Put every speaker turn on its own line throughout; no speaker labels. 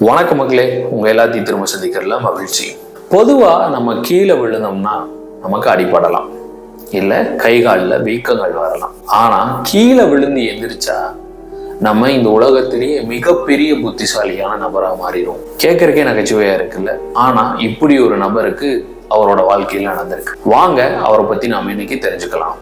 வணக்க மக்களே, உங்க எல்லாத்தையும் திரும்ப சந்திக்கிறதுல மகிழ்ச்சி. பொதுவா நம்ம கீழே விழுந்தோம்னா நமக்கு அடிபடலாம், இல்ல கை காலில் வீக்கங்கள் வரலாம். ஆனா கீழே விழுந்து எந்திரிச்சா நம்ம இந்த உலகத்திலேயே மிகப்பெரிய புத்திசாலியான நபரா மாறிடும். கேட்கறக்கே நகைச்சுவையா இருக்குல்ல, ஆனா இப்படி ஒரு நபருக்கு அவரோட வாழ்க்கையில நடந்திருக்கு. வாங்க அவரை பத்தி நாம இன்னைக்கு தெரிஞ்சுக்கலாம்.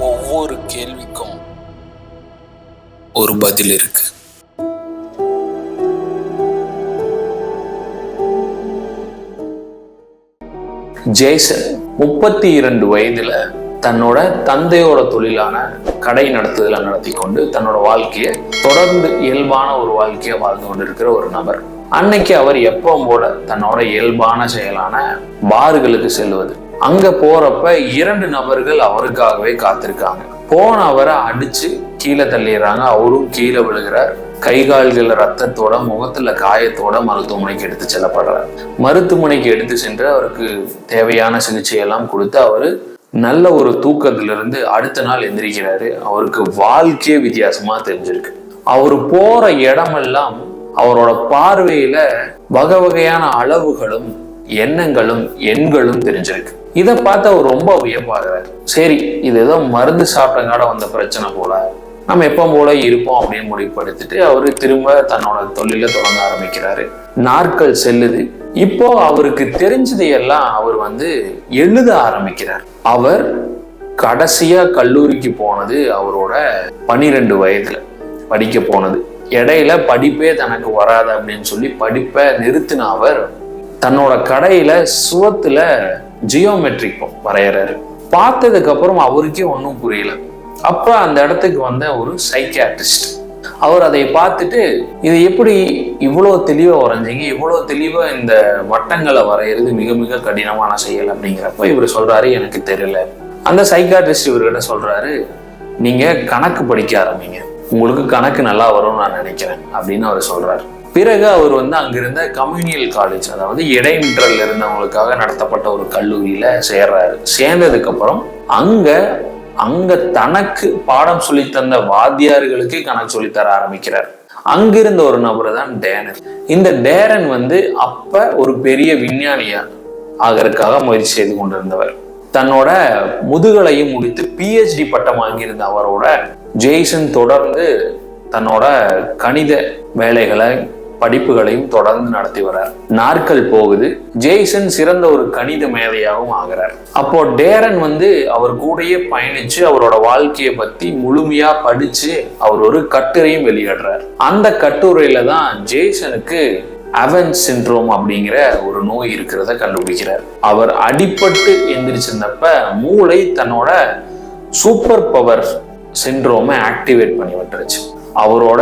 ஒவ்வொரு கேள்விக்கும் ஒரு பதில் இருக்கு. ஜேசன் 32 வயதுல தன்னோட தந்தையோட தொழிலான கடை நடத்துதலை நடத்தி கொண்டு தன்னோட வாழ்க்கையை தொடர்ந்து இயல்பான ஒரு வாழ்க்கையை வாழ்ந்து கொண்டு இருக்கிற ஒரு நபர். அன்னைக்கு அவர் எப்பவும் போல தன்னோட இயல்பான செயலான பார்களுக்கு செல்வது. அங்க போறப்ப 2 நபர்கள் அவருக்காகவே காத்திருக்காங்க. போன அவரை அடிச்சு கீழே தள்ளிடுறாங்க. அவரும் கீழே விழுகிறார். கை கால்கள் ரத்தத்தோட, முகத்துல காயத்தோட மருத்துவமனைக்கு எடுத்து செல்லப்படுறார். மருத்துவமனைக்கு எடுத்து சென்று அவருக்கு தேவையான சிகிச்சையெல்லாம் கொடுத்து அவரு நல்ல ஒரு தூக்கத்திலிருந்து அடுத்த நாள் எந்திரிக்கிறாரு. அவருக்கு வாழ்க்கையே வித்தியாசமா தெரிஞ்சிருக்கு. அவரு போற இடமெல்லாம் அவரோட பார்வையில வகை வகையான அளவுகளும் எண்ணங்களும் எண்களும் தெரிஞ்சிருக்கு. இதை பார்த்து அவர் ரொம்ப வியப்பாகிறார். சரி, இது ஏதோ மருந்து சாப்பிட்டங்காட வந்த பிரச்சனை போல, நம்ம எப்போ போல இருப்போம் அப்படின்னு முடிவுபடுத்திட்டு அவரு திரும்ப தன்னோட தொழில தொடங்க ஆரம்பிக்கிறாரு. நாட்கள் செல்லுது. இப்போ அவருக்கு தெரிஞ்சதையெல்லாம் அவர் எழுத ஆரம்பிக்கிறார். அவர் கடைசியா கல்லூரிக்கு போனது அவரோட 12 வயதுல படிக்க போனது. இடையில படிப்பே தனக்கு வராது அப்படின்னு சொல்லி படிப்பை நிறுத்தின அவர் தன்னோட கடையில சுவத்துல ஜியோமெட்ரிக் வரையறாரு. பார்த்ததுக்கு அப்புறம் அவருக்கே ஒன்றும் புரியல. அப்ப அந்த இடத்துக்கு வந்த ஒரு சைக்கியாட்ரிஸ்ட், அவர் அதை பார்த்துட்டு, இது எப்படி இவ்வளவு தெளிவா வரைஞ்சிங்க, இவ்வளவு தெளிவா இந்த வட்டங்களை வரைகிறது மிக மிக கடினமான செயல் அப்படிங்கிறப்ப இவர் சொல்றாரு, எனக்கு தெரியல. அந்த சைக்கியாட்ரிஸ்ட் இவர்கிட்ட சொல்றாரு, நீங்க கணக்கு படிக்க ஆரம்பிங்க, உங்களுக்கு கணக்கு நல்லா வரும்னு நான் நினைக்கிறேன் அப்படின்னு அவர் சொல்றாரு. பிறகு அவர் அங்கிருந்த கம்யூனியல் காலேஜ், அதாவது இடைநிற்றல் இருந்தவங்களுக்காக நடத்தப்பட்ட ஒரு கல்லூரியில சேர்றாரு. சேர்ந்ததுக்கு அப்புறம் அங்க தனக்கு பாடம் சொல்லி தந்த வாத்தியார்களுக்கு கணக்கு சொல்லித்தர ஆரம்பிக்கிறார். அங்கிருந்த ஒரு நபர் தான் டேரன். இந்த டேரன் அப்ப ஒரு பெரிய விஞ்ஞானியா ஆகிறதுக்காக முயற்சி செய்து கொண்டிருந்தவர். தன்னோட முதுகலையும் முடித்து PhD பட்டம் வாங்கியிருந்த அவரோட ஜேசன் தொடர்ந்து தன்னோட கணித வேலைகளை படிப்புகளையும் தொடர்ந்து நடத்தி வர்றார். நாட்கள் போகுது. ஜேசன் சிறந்த ஒரு கணித மேதையாகவும் ஆகிறார். அப்போ டேரன் அவர் கூடயே பயணிச்சு அவரோட வாழ்க்கையை பத்தி முழுமையா படிச்சு அவர் ஒரு கட்டுரையும் வெளியிடுறார். அந்த கட்டுரையில தான் ஜேசனுக்கு அவன்ஸ் சிண்ட்ரோம் அப்படிங்கிற ஒரு நோய் இருக்கிறத கண்டுபிடிக்கிறார். அவர் அடிபட்டு எந்திரிச்சிருந்தப்ப மூளை தன்னோட சூப்பர் பவர் சிண்ட்ரோமை ஆக்டிவேட் பண்ணி விட்டுருச்சு. அவரோட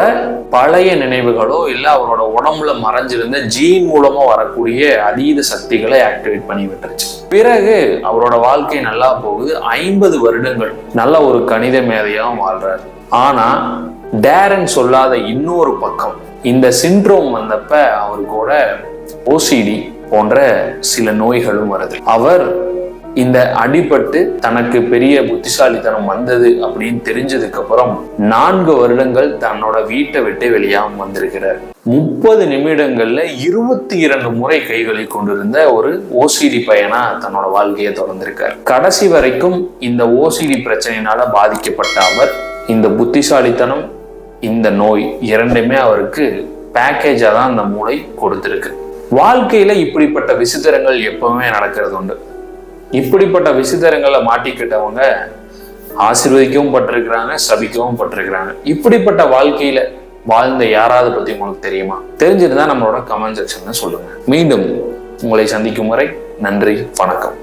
பழைய நினைவுகளோ இல்லை அவரோட உடம்புல மறைஞ்சிருந்த ஜீன் மூலமா வரக்கூடிய அதீத சக்திகளை ஆக்டிவேட் பண்ணி விட்டுருச்சு. பிறகு அவரோட வாழ்க்கை நல்லா போகுது. 50 வருடங்கள் நல்ல ஒரு கணித மேதையாகவும் வாழ்றாரு. ஆனா டேரன் சொல்லாத இன்னொரு பக்கம், இந்த சிண்ட்ரோம் வந்தப்ப அவருக்கூட OCD போன்ற சில நோய்களும் வருது. அவர் இந்த அடிபட்டு தனக்கு பெரிய புத்திசாலித்தனம் வந்தது அப்படின்னு தெரிஞ்சதுக்கு அப்புறம் 4 வருடங்கள் தன்னோட வீட்டை விட்டு வெளியாகவும் வந்திருக்கிறார். 30 நிமிடங்கள்ல 22 முறை கைகளை கொண்டிருந்த ஒரு OCD பையனா தன்னோட வாழ்க்கையை தொடர்ந்திருக்கார். கடைசி வரைக்கும் இந்த OCD பிரச்சனையினால பாதிக்கப்பட்ட அவர் இந்த புத்திசாலித்தனம், இந்த நோய் இரண்டுமே அவருக்கு பேக்கேஜா தான் அந்த மூளை கொடுத்திருக்கு. வாழ்க்கையில இப்படிப்பட்ட விசித்திரங்கள் எப்பவுமே நடக்கிறது உண்டு. இப்படிப்பட்ட விசித்திரங்களை மாட்டிக்கிட்டவங்க ஆசீர்வதிக்கவும் பட்டிருக்கிறாங்க, சபிக்கவும் பட்டிருக்கிறாங்க. இப்படிப்பட்ட வாழ்க்கையில வாழ்ந்த யாராவது பத்தி உங்களுக்கு தெரியுமா? தெரிஞ்சிருந்தா நம்மளோட கமெண்ட் செக்ஷன்ல சொல்லுங்க. மீண்டும் உங்களை சந்திக்கும் வரை நன்றி, வணக்கம்.